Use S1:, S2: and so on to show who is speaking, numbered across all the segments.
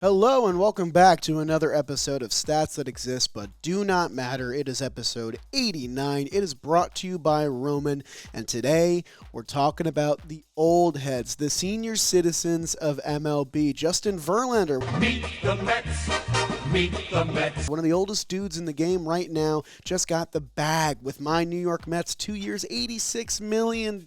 S1: Hello and welcome back to another episode of Stats That Exist But Do Not Matter. It is episode 89. It is brought to you by Roman, and today we're talking about the old heads, the senior citizens of MLB. Justin Verlander.
S2: Meet the Mets. Meet the Mets.
S1: One of the oldest dudes in the game right now, just got the bag with my New York Mets. 2 years, $86 million.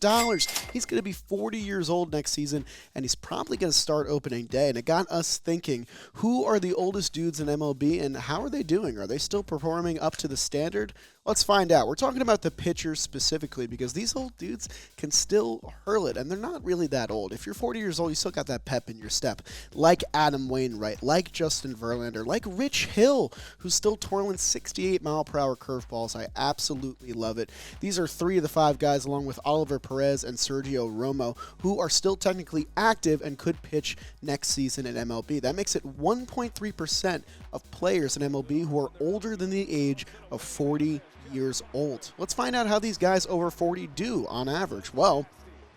S1: He's going to be 40 years old next season, and he's probably going to start opening day. And it got us thinking, who are the oldest dudes in MLB, and how are they doing? Are they still performing up to the standard? Let's find out. We're talking about the pitchers specifically because these old dudes can still hurl it, and they're not really that old. If you're 40 years old, you still got that pep in your step. Like Adam Wainwright, like Justin Verlander, like Rich Hill, who's still twirling 68-mile-per-hour curveballs. I absolutely love it. These are three of the five guys, along with Oliver Perez and Sergio Romo, who are still technically active and could pitch next season in MLB. That makes it 1.3% of players in MLB who are older than the age of 40 years old. Let's find out how these guys over 40 do on average. Well,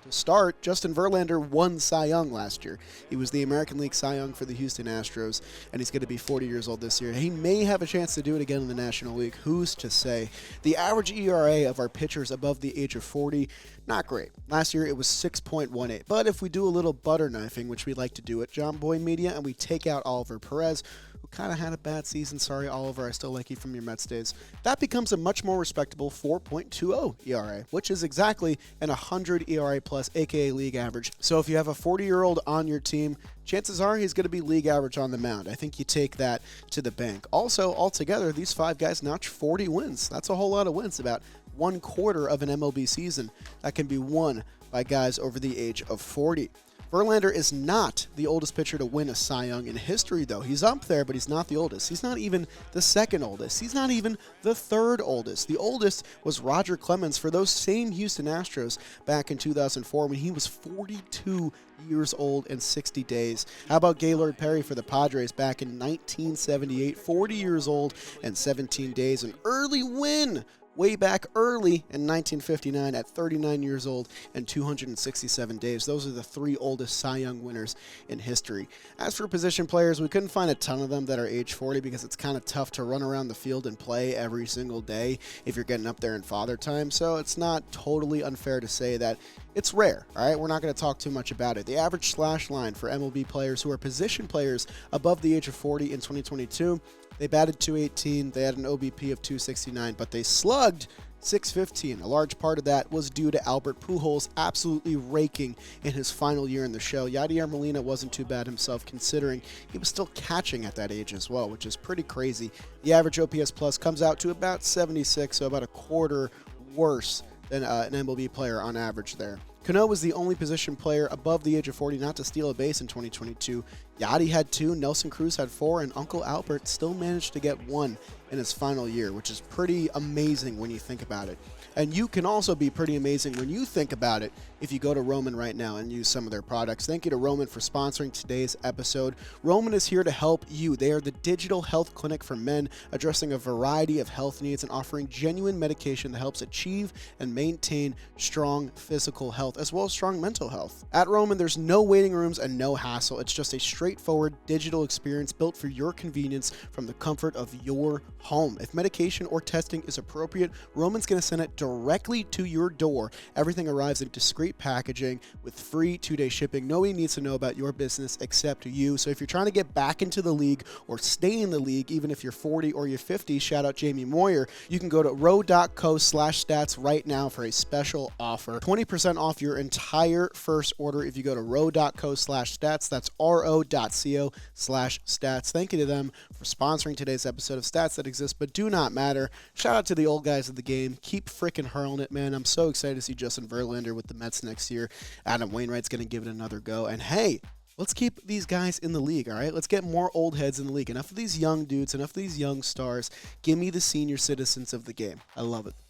S1: to start, Justin Verlander won Cy Young last year. He was the American League Cy Young for the Houston Astros, and he's going to be 40 years old this year. He may have a chance to do it again in the National League. Who's to say? The average ERA of our pitchers above the age of 40, not great. Last year it was 6.18. But if we do a little butter knifing, which we like to do at John Boy Media, and we take out Oliver Perez, who kind of had a bad season. Sorry, Oliver, I still like you from your Mets days. That becomes a much more respectable 4.20 ERA, which is exactly an 100 ERA plus, aka league average. So if you have a 40-year-old on your team, chances are he's going to be league average on the mound. I think you take that to the bank. Also, altogether, these five guys notch 40 wins. That's a whole lot of wins, about 1/4 of an MLB season that can be won by guys over the age of 40. Verlander is not the oldest pitcher to win a Cy Young in history, though. He's up there, but he's not the oldest. He's not even the second oldest. He's not even the third oldest. The oldest was Roger Clemens for those same Houston Astros back in 2004 when he was 42 years old and 60 days. How about Gaylord Perry for the Padres back in 1978, 40 years old and 17 days, an early win way back early in 1959 at 39 years old and 267 days. Those are the three oldest Cy Young winners in history. As for position players, we couldn't find a ton of them that are age 40 because it's kind of tough to run around the field and play every single day if you're getting up there in father time. So it's not totally unfair to say that it's rare, all right? We're not going to talk too much about it. The average slash line for MLB players who are position players above the age of 40 in 2022, they batted .218, they had an OBP of .269, but they slugged .615. A large part of that was due to Albert Pujols absolutely raking in his final year in the show. Yadier Molina wasn't too bad himself, considering he was still catching at that age as well, which is pretty crazy. The average OPS plus comes out to about 76, so about a quarter worse than an MLB player on average there. Cano was the only position player above the age of 40 not to steal a base in 2022. Yadi had 2, Nelson Cruz had 4, and Uncle Albert still managed to get 1 in his final year, which is pretty amazing when you think about it. And you can also be pretty amazing when you think about it if you go to Roman right now and use some of their products. Thank you to Roman for sponsoring today's episode. Roman is here to help you. They are the digital health clinic for men, addressing a variety of health needs and offering genuine medication that helps achieve and maintain strong physical health as well as strong mental health. At Roman, there's no waiting rooms and no hassle. It's just a straightforward digital experience built for your convenience from the comfort of your home. If medication or testing is appropriate, Roman's going to send it directly to your door. Everything arrives in discreet packaging with free 2-day shipping. Nobody needs to know about your business except you. So if you're trying to get back into the league or stay in the league, even if you're 40 or you're 50, shout out Jamie Moyer, you can go to row.co/stats right now for a special offer. 20% off your entire first order if you go to row.co/stats. That's ro.co/stats. Thank you to them for sponsoring today's episode of Stats That Exist But Do Not Matter. Shout out to the old guys of the game. Keep freaking hurling it, man. I'm so excited to see Justin Verlander with the Mets next year. Adam Wainwright's going to give it another go. And hey, let's keep these guys in the league, all right? Let's get more old heads in the league. Enough of these young dudes, enough of these young stars. Give me the senior citizens of the game. I love it.